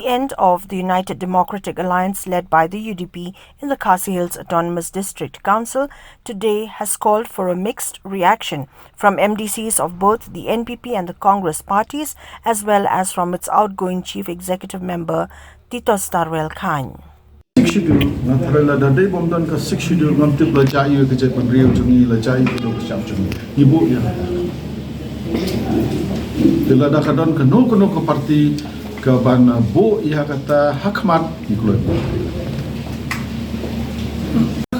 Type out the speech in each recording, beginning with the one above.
the end of the United Democratic Alliance led by the UDP in the Khasi Hills Autonomous District Council today has called for a mixed reaction from MDCs of both the NPP and the Congress parties, as well as from its outgoing Chief Executive Member Titostarwell Chyne. Schedule natharala dadai bomdan ka schedule ngamtip la chai ke jet panriu jungi la chai ke dok cham jungi ibu ya dela da kadon ke no ka parti ke ban bo ya kata hakmat ikloi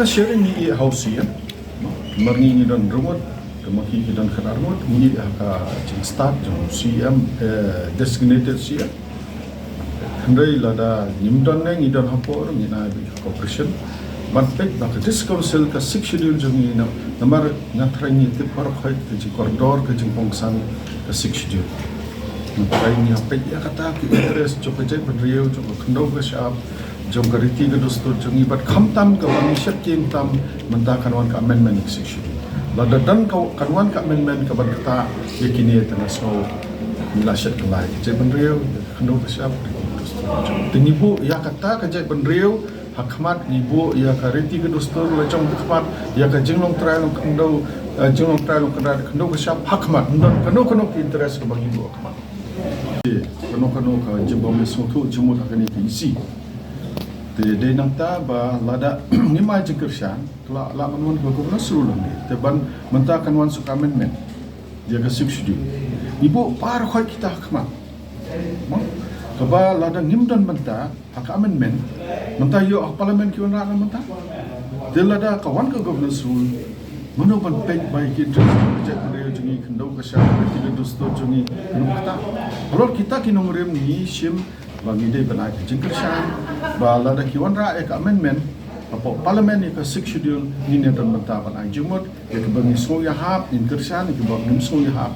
ka sharing ni house ya marni ni don rumot ke maki ni don khadar rumot ni ka ching start jong CM designated sia Hendai lada nimdon neng idon hapor ngina cooperation banpek bak dis council ka six schedule jungi namar ngatrai ni te par khoi ke ji corridor ke jing pongsan ka six schedule ngatrai ni apek ya kata ki interest jo ke benriu jo khndo ka shap jo gariti ke dostur jungi bat khamtam ka wani shat kim tam menta kanwan ka amendment six schedule lada dan ka kanwan ka amendment ka berkata yakini tana so milashat kelai je benriu khndo ka shap Tinibu ya kata kerja benriu hakmat ibu ya kariti ke dostor lacong hakmat ya ke jinglong trial kendo jinglong trial kendo ke siap hakmat keno interest ke bagi ibu hakmat keno ke jembom suatu jemut akan isi de nangta ba lada ni mai jengkersan la manwan ko ko sulung ni teban mentakan wan sukamen dia ke subsidi ibu par khoi kita hakmat Kaba lada ngimdan menta hak amendment menta yo parlimen ki wana menta delada kawan ke governance rule mano ban pek bai ki project reo jungi khndo ka sha ti dosto jungi numta alor kita ki nongrem ni sim bangi dei banai jingkar shan ba lada ki wana ek amendment apo parlimen ni ka six schedule ni ne dan menta banai jumot ek bangi so ya hap in kershan ki bang nim so ya hap